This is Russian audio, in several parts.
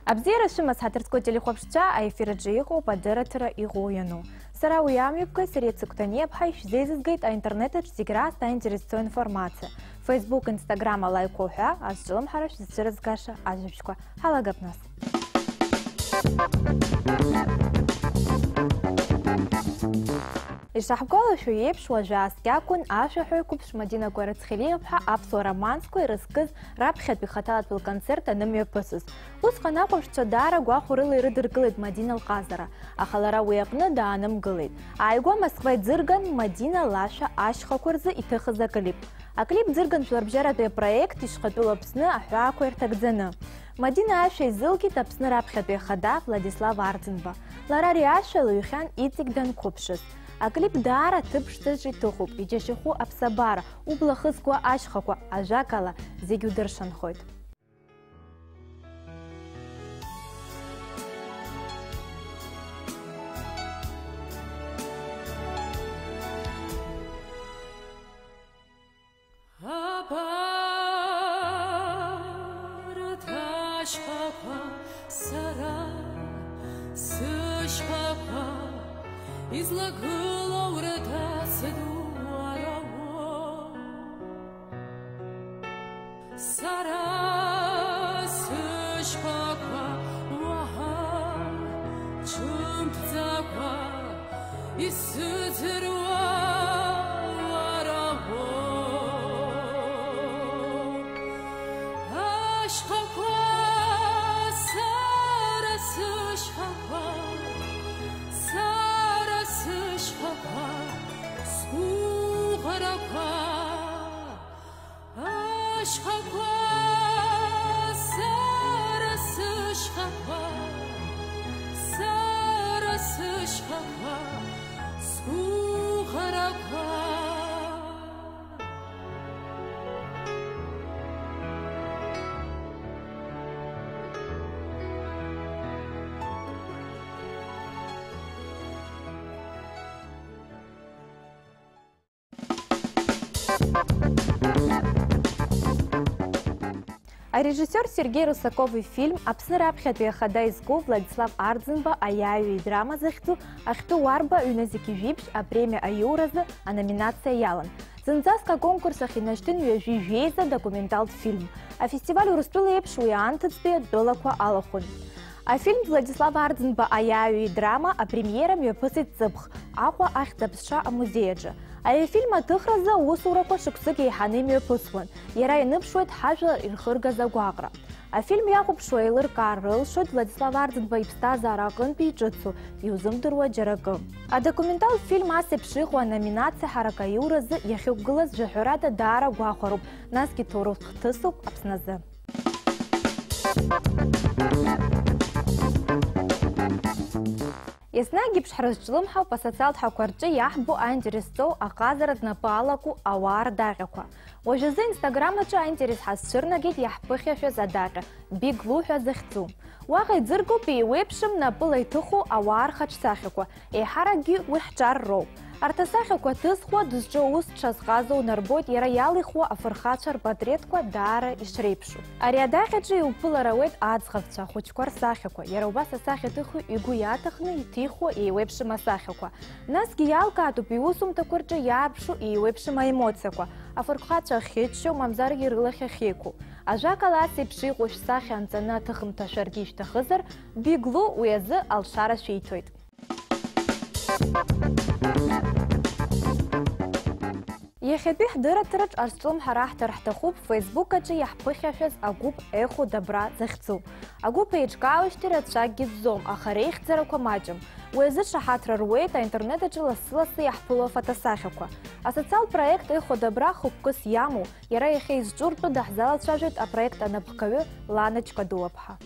Абзира шимас хатыртко телехопшча, а эфира джииху падератера игояну. Сара уямюбка серецуктане бхайш зезизгайт, а интернета чтигра ста интересует информация. Facebook, Instagram, лайкоха, а с жилом хараш через гаша, а жибшко. Халагап нас. الشحقول شو يبش وجاس يكون عاشو حيكوبش مدينة كورة خليه بحا أبسو رومانسكو يرسكز رابخت بخطالات بالكونسرت نميو بسوس وسخنا قوش تدارا قواخوريل يردر قلد مدينة القازرة أخلارا ويقنا دانم قلد عايقوا مسكوي дзырган مدينة لاشا عاشخا كورزة يتخذ كليب أكليب дзырган شلربجارة بي проект يشخطولا بسنا أحواكو يرتقزنا مدينة عاشا يزلكي تبسنا رابخت بي خدا فلاديسلاف أرزنبا لارا رياشا لويخان إيتيك دان كوبشس أكليب دارا تبشتجي تخوب يجيشخو أبسابارا وبلخزكوا أشخكوا أجاكالا زيجو درشان خويت Излагала врата се дуараво Сара сышпаква уаха чумпцаква исыдырва араво Ашхаква сара сышпаква Ашхаква сара сышхаква сара сышхаква скухараква А режиссер Сергей Русаковый фильм «Апсны рабхет бияхада изгу» Владислав Ардзинба «Аяю и драма захту», «Ахту варба» «Юназики випш», а премия «Аюраза», а номинация «Ялан». Зынзаска конкурсах и наштын юежи вейза документал фильм. А фестиваль урустулы епшу и антыцбе долаква алахун. А фильм Владислава Ардзинба «Аяю и драма», а премьерам юпысит цыбх, ахва ахтапсша а музеяджа. А фильм атыхраза усураква шуксыки ханими пусван. Яра иныбшует хажа ирхыргаза гуагра. А фильм яхуб шуэлыр карыл шует Владислав Ардзинба ипстаза арагын пиджицу юзымдыруа джарагы. А документал фильм асепшихуа номинация харака юразы яхюгылаз жахурата дара гуахаруб. Наски торух тысуп апсназы. Ясна гибш хрызчылымха по социал тхакварчы яхбу антиресту аказарат напалаку авар дагаква. Ожизы инстаграмачы антирес хасчырнагит яхпыхяшы задага, биглуха захцу. Уагай дзыргу пиевепшим напылай туху авар хачсахаква, хараги уихчар роу. Артасахаква тысхуа дызчоус часхазу нарбот яра ялихуа афырхачар патретква дара и шрепшу. Ариадахачы упылараует ацхавца, хочквар сахаква, яра убаса сахатыху игуятахны и тиху и уепшима сахаква. Нас гиялка атупиусум такурча япшу и уепшима эмоцаква, афырхача хитшу мамзар гирлахя хеку. Ажакала сепши хош сахи анцана тахым ташаргиш тахызар, биглу уязы алшара шейтует. يخبي حضرت ترج أرسلهم حراح ترحتخوب فيسبوك أجي يحبخيشز أجوب إخو دبرا زختو أجوب بيج كاوش ترى تشاجد زوم آخريخ ترى كماجم ويزد شحات رويت إنترنت أجي لصلصي يحبلو فتساخكوا أساسال проект إخو دبرا خبكس يامو يرى يخيز جورتو دحزال تشاجد أبرويكت أنا بقوي لانچ كدوبها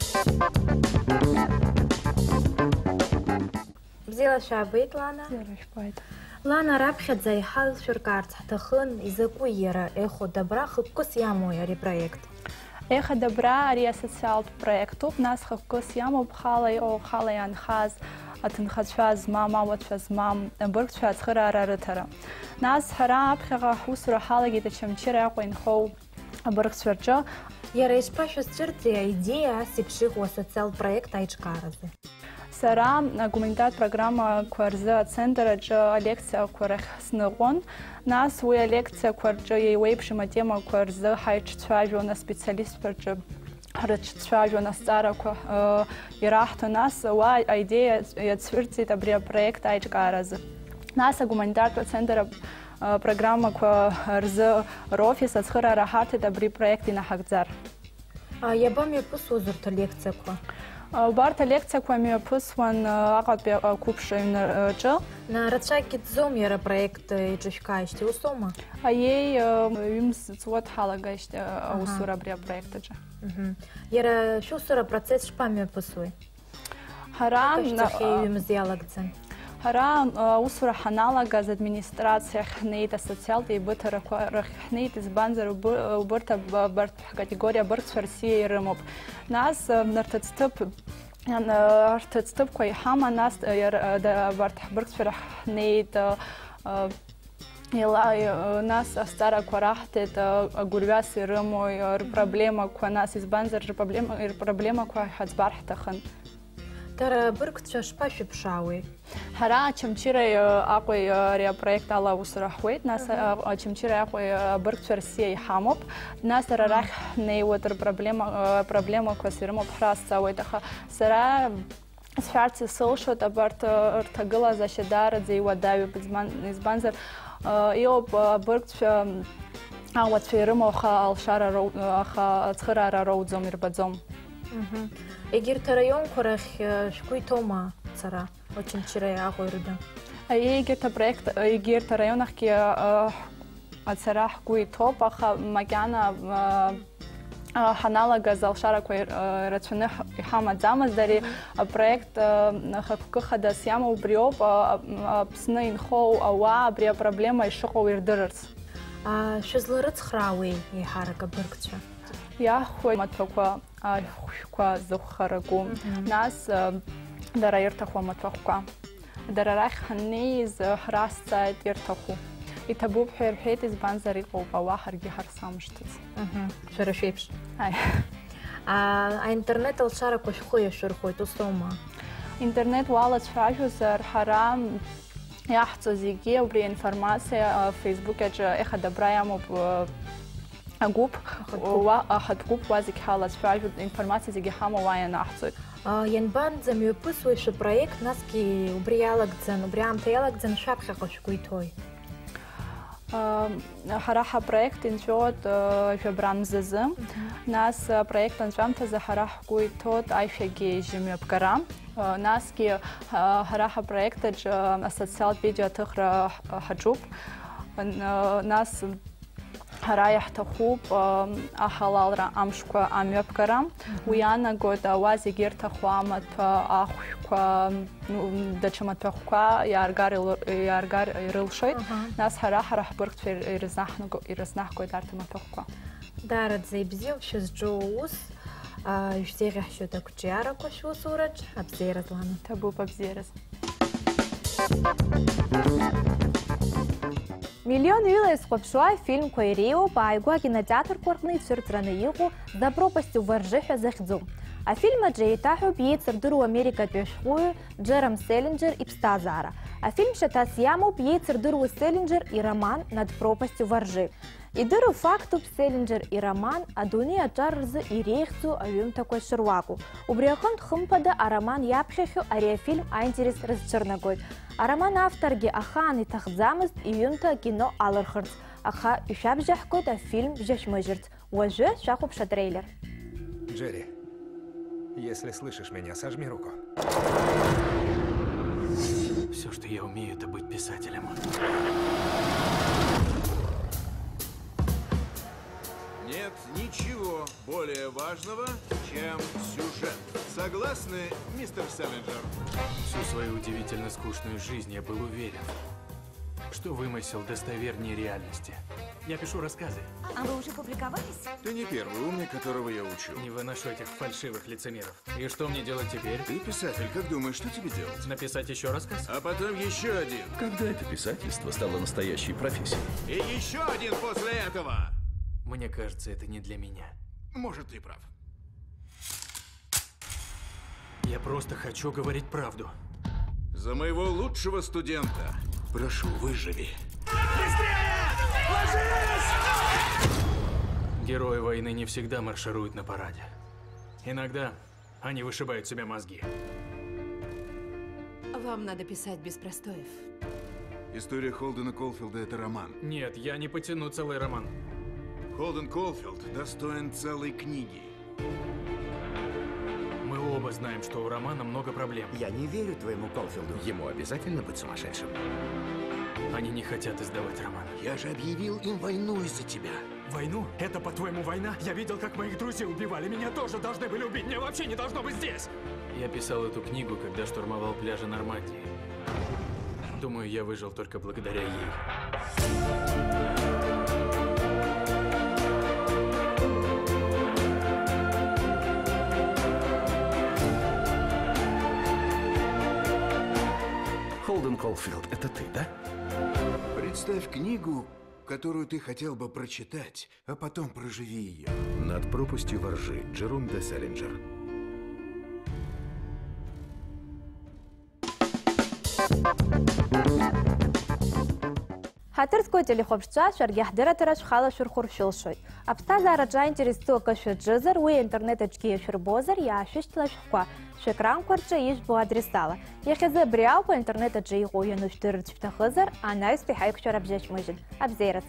بزيلا شعبيت لانا Лана рабхет заихал шуркарц тахын изакуера эхо добра хыбкус яму яри проект. Еха добра ари асоциалтә проектуп, нас хаккыс иамоуп хала иаанхаз, аҭынхацәа змам, ауацәа змам, абыргцәа ацхыраара рыҭара. Нас ҳара аԥхьаҟа ҳусура ҳалагеит Очамчыра Аҟәа инхоу абыргцәа рҿы. Иара ишԥашәызцәырҵи аидеиа ас еиԥш иҟоу асоциалтә проект аиҿкааразы? Сара агуманитартә программақәа рзы ацентр аҿы алекциақәа рахь сныҟәон. Нас уи алекциақәа рҿы еиуеиԥшым атемақәа рзы ҳаиҿцәажәон аспециалистқәа рҿы ҳрыҿцәажәон азҵаарақәа ираҳҭон. Нас уа аидеиа иацәырҵит абри апроект аиҿкааразы. Нас агуманитартә ацентр программақәа рзы рофис ацхыраара ҳарҭеит абри проект инаҳагӡар. Иабамҩаԥысуаз урҭ алекциақәа? Убарҭ алекциақәа мҩаԥысуан Аҟәатәи ақәыԥш аҩнаҿы. Рацәакгьы ӡӡом иара апроект иҿышәкааижьҭеи, усоума? Аиеи ҩымз ҵуа дҳалагеижьҭеи аусура абри апроект аҿы. Иара шәусура апроцесс шԥамҩаԥысуеи? Ашьҭахьы ҩымз иалагӡан. Ҳара аусура ҳаналагаз администрациа ҳнеит, асоциалтә еибыҭарақәа рахь ҳнеит, избанзар убарҭ ҳкатегориа абыргцәа рсиа ирымоуп. Нас рҭыӡҭыԥқәа иҳама, нас абарҭ ҳбыргцәа рахь ҳнеит, нас азҵаарақәа раҳҭеит агәырҩас ирымоу рпроблемақәа, нас избанзар рпроблемақәа ҳаӡбар ҳҭахын. Дара абыргцәа шԥашәыԥшаауеи? Ҳара Очамчыреи Аҟәеи ари апроект ала аусура ҳуеит, нас Очамчыреи Аҟәеи абыргцәа рсиа иҳамоуп, нас дара рахь ҳнеиуеит, рпроблемақәас ирымоуп ҳразҵаауеит, аха сара сҳәарц исылшоит абарҭ рҭагылазаашьа даараӡа иуадаҩуп, избанзар иоуп абыргцәа ауацәа ирымоу, аха ацхыраара роуӡом, ирбаӡом. Егьырҭ араионқәа рахь шәгәы иҭоума ацара Очамчыреи Аҟәеи рыда? Егьырҭ араионахьгьы ацара ҳгәы иҭоуп, аха макьана ҳаналагаз алшарақәа рацәаны иҳамаӡамызт. Ари апроект хықәкы хадас иамоу убриоуп, Аԥсны инхоу ауаа абри апроблема ишыҟоу ирдырырц. Шәызларыцхраауеи еиҳарак абыргцәа? Иаҳхәоит амаҭәақәа ашәҟәқәа зыхәхарагәу, нас дара ирҭаху амаҭәахәқәа. Дара рахь ҳаннеиз ҳразҵааит ирҭаху. Иҭабуп ҳәа ирҳәеит, избанзар иҟоуп ауаа ҳаргьы ҳарсамышьҭыц. Шәара шәеиԥш. Аинтернет алшарақәа шәхы иашәырхәоит, усоума? Интернет уалацәажәозар, ҳара иаҳҵо зегьы убри аинформациа фейсбук аҿы еха добра иамоуп ахатә гәыԥ, уа зегь ҳалацәажәоит, аинформациа зегьы ҳамоу уа ианаҳҵоит. Ианбанӡамҩаԥысуеи шәапроект, насгьы убри иалагӡан, убри аамҭа иалагӡан, шәаԥхьаҟа шәгәы иҭоуи? Ҳара ҳапроект инҵәоит жәабра мзазы, нас апроект анҵәамҭазы ҳара ҳгәы иҭоит аишәагьежьы мҩаԥгара, насгьы ҳара ҳапроект аҿы асоциалтә видеоаҭыхра ҳаҿуп, нас ҳара иаҳҭахуп аҳалалра амшқәа амҩаԥгара, уи иаанагоит ауаа зегьы ирҭаху амаҭәа, ахәшәқәа, даҽа маҭәахәқәа иааргар ирылшоит, нас ҳара ҳбыргцәа ирызнаҳгоит арҭ амаҭәахәқәа. Даараӡа ибзиоуп шәызҿу аус, ишәзеиӷьаҳшьоит ақәҿиарақәа шәусураҿ, абзиара злану. Ҭабуп абзиараз. Миллион ҩыла изхәаԥшуа афильмқәа иреиуоуп ааигәа акинотеатрқәа рҟны ицәырҵраны иҟоу За пропастью во ржи ҳәа захьӡу. Афильм аҿы еиҭаҳәоуп иеицырдыруа америкатәи ашәҟәыҩҩы Џером Селлинџер иԥсҭазаара. Афильм шьаҭас иамоуп иеицырдыруа Селлинџер ироман Над пропастью во ржи. Идыру фактуп Селлинџер ироман адунеи аҿар рзы иреиӷьӡоу аҩымҭақәа шыруаку. Убри аҟынтә хымԥада ароман иаԥхьахьоу ари афильм аинтерес рызцәырнагоит. Ароман авторгьы ахаан иҭахӡамызт иҩымҭа акино алырхырц, аха ишәабжьаҳкуеит афильм бжьашьмыжьырц. Уажәы шәахәаԥш атрейлер. Джерри, если слышишь меня, сожми руку. Все, что я умею, это быть писателем. Нет ничего более важного, чем сюжет. Согласны, мистер Селлинджер? Всю свою удивительно скучную жизнь я был уверен, что вымысел достовернее реальности. Я пишу рассказы. А вы уже публиковались? Ты не первый умник, которого я учу. Не выношу этих фальшивых лицемеров. И что мне делать теперь? Ты писатель, как думаешь, что тебе делать? Написать еще рассказ? А потом еще один. Когда это писательство стало настоящей профессией? И еще один после этого. Мне кажется, это не для меня. Может, ты прав. Я просто хочу говорить правду. За моего лучшего студента. Прошу, выживи. Герои войны не всегда маршируют на параде. Иногда они вышибают себе мозги. Вам надо писать без простоев. История Холдена Колфилда — это роман. Нет, я не потяну целый роман. Холден Колфилд достоин целой книги. Мы оба знаем, что у романа много проблем. Я не верю твоему Колфилду. Ему обязательно быть сумасшедшим? Они не хотят издавать роман. Я же объявил им войну из-за тебя. Войну? Это, по-твоему, война? Я видел, как моих друзей убивали. Меня тоже должны были убить. Меня вообще не должно быть здесь. Я писал эту книгу, когда штурмовал пляжи Нормандии. Думаю, я выжил только благодаря ей. Холден Колфилд, это ты, да? Представь книгу, которую ты хотел бы прочитать, а потом проживи ее. Над пропастью во ржи. Джером де Селлинджер. Хатырскую телехопшча шаргяхдыра тыраш хала шурхур шулшой. Абстаза раджа интересу кашу джизер, уи интернет-очки шурбозер, я шиштла шухва. Шекран кварча иш бу адресала. Ехезе бриау по интернет-очи его юнуштырчпта хызер, а на испехайк шарабжеш мыжин. Абзейрас.